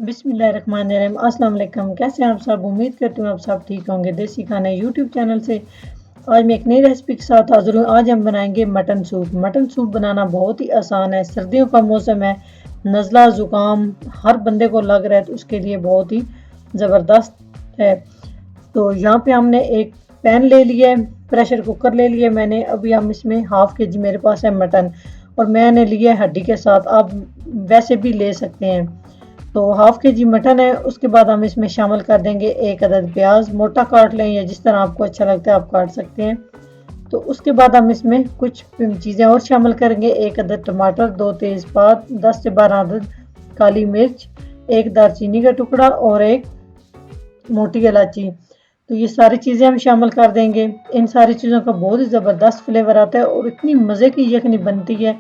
बिस्मिल्लाहिर्रहमानिर्रहीम। अस्सलाम वालेकुम। कैसे हैं आप सब? उम्मीद करती हूँ आप सब ठीक होंगे। देसी खाना यूट्यूब चैनल से आज मैं एक नई रेसिपी के साथ हाजिर हूँ। आज हम बनाएंगे मटन सूप। मटन सूप बनाना बहुत ही आसान है। सर्दियों का मौसम है, नज़ला ज़ुकाम हर बंदे को लग रहा है तो उसके लिए बहुत ही ज़बरदस्त है। तो यहाँ पे हमने एक पैन ले लिया है, प्रेशर कुकर ले लिया मैंने। अभी हम इसमें हाफ के जी मेरे पास है मटन और मैंने लिया है हड्डी के साथ। आप वैसे भी ले सकते हैं। तो हाफ के जी मटन है। उसके बाद हम इसमें शामिल कर देंगे एक अदद प्याज। मोटा काट लें या जिस तरह आपको अच्छा लगता है आप काट सकते हैं। तो उसके बाद हम इसमें कुछ चीज़ें और शामिल करेंगे। एक अदद टमाटर, 2 तेज़पात, 10 से 12 अदद काली मिर्च, एक दालचीनी का टुकड़ा और एक मोटी इलायची। तो ये सारी चीज़ें हम शामिल कर देंगे। इन सारी चीज़ों का बहुत ही ज़बरदस्त फ्लेवर आता है और इतनी मज़े की यखनी बनती है।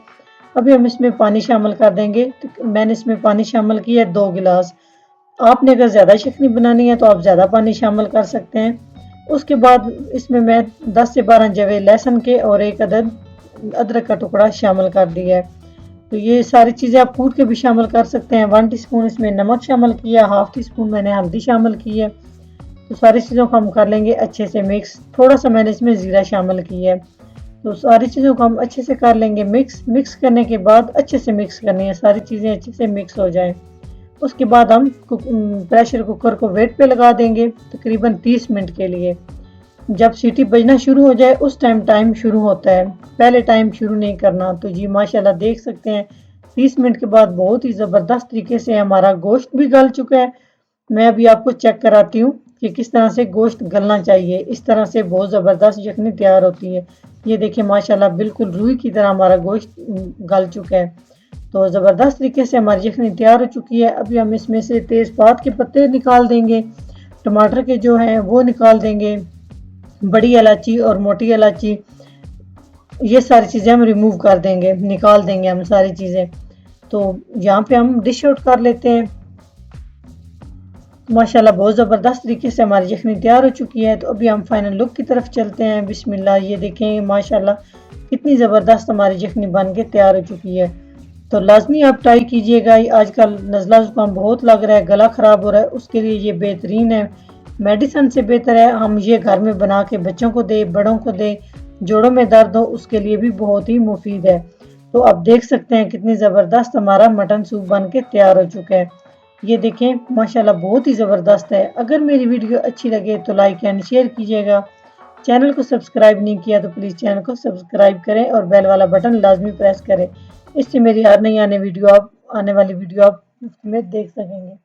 अभी हम इसमें पानी शामिल कर देंगे। तो मैंने इसमें पानी शामिल किया है 2 गिलास। आपने अगर ज़्यादा यखनी बनानी है तो आप ज़्यादा पानी शामिल कर सकते हैं। उसके बाद इसमें मैं 10 से 12 जवे लहसुन के और एक अदद अदरक का टुकड़ा शामिल कर दिया है। तो ये सारी चीज़ें आप कूट के भी शामिल कर सकते हैं। 1 टीस्पून इसमें नमक शामिल किया, हाफ टी स्पून मैंने हल्दी शामिल की है। तो सारी चीज़ों को हम कर लेंगे अच्छे से मिक्स। थोड़ा सा मैंने इसमें ज़ीरा शामिल किया है। तो सारी चीज़ों को हम अच्छे से कर लेंगे मिक्स। मिक्स करने के बाद अच्छे से मिक्स करनी है, सारी चीज़ें अच्छे से मिक्स हो जाएं। उसके बाद हम प्रेशर कुकर को वेट पे लगा देंगे तकरीबन 30 मिनट के लिए। जब सीटी बजना शुरू हो जाए उस टाइम शुरू होता है, पहले टाइम शुरू नहीं करना। तो जी माशाल्लाह देख सकते हैं 30 मिनट के बाद बहुत ही ज़बरदस्त तरीके से हमारा गोश्त भी गल चुका है। मैं अभी आपको चेक कराती हूँ कि किस तरह से गोश्त गलना चाहिए। इस तरह से बहुत ज़बरदस्त यखनी तैयार होती है। ये देखिए माशाल्लाह बिल्कुल रूई की तरह हमारा गोश्त गल चुका है। तो ज़बरदस्त तरीके से हमारी यखनी तैयार हो चुकी है। अभी हम इसमें से तेज़पात के पत्ते निकाल देंगे, टमाटर के जो हैं वो निकाल देंगे, बड़ी इलायची और मोटी इलायची ये सारी चीज़ें हम रिमूव कर देंगे, निकाल देंगे हम सारी चीज़ें। तो यहाँ पे हम डिश आउट कर लेते हैं। माशाल्लाह बहुत ज़बरदस्त तरीके से हमारी यखनी तैयार हो चुकी है। तो अभी हम फाइनल लुक की तरफ चलते हैं। बिस्मिल्लाह, ये देखें माशाल्लाह कितनी ज़बरदस्त हमारी यखनी बन के तैयार हो चुकी है। तो लाजमी आप ट्राई कीजिएगा। आजकल नज़ला ज़ुकाम बहुत लग रहा है, गला ख़राब हो रहा है, उसके लिए ये बेहतरीन है। मेडिसिन से बेहतर है हम ये घर में बना के बच्चों को दें, बड़ों को दें। जोड़ों में दर्द हो उसके लिए भी बहुत ही मुफीद है। तो आप देख सकते हैं कितनी ज़बरदस्त हमारा मटन सूप बन के तैयार हो चुका है। ये देखें माशाल्लाह बहुत ही ज़बरदस्त है। अगर मेरी वीडियो अच्छी लगे तो लाइक एंड शेयर कीजिएगा। चैनल को सब्सक्राइब नहीं किया तो प्लीज़ चैनल को सब्सक्राइब करें और बेल वाला बटन लाजमी प्रेस करें। इससे मेरी हर नई आने वाली वीडियो आप में देख सकेंगे।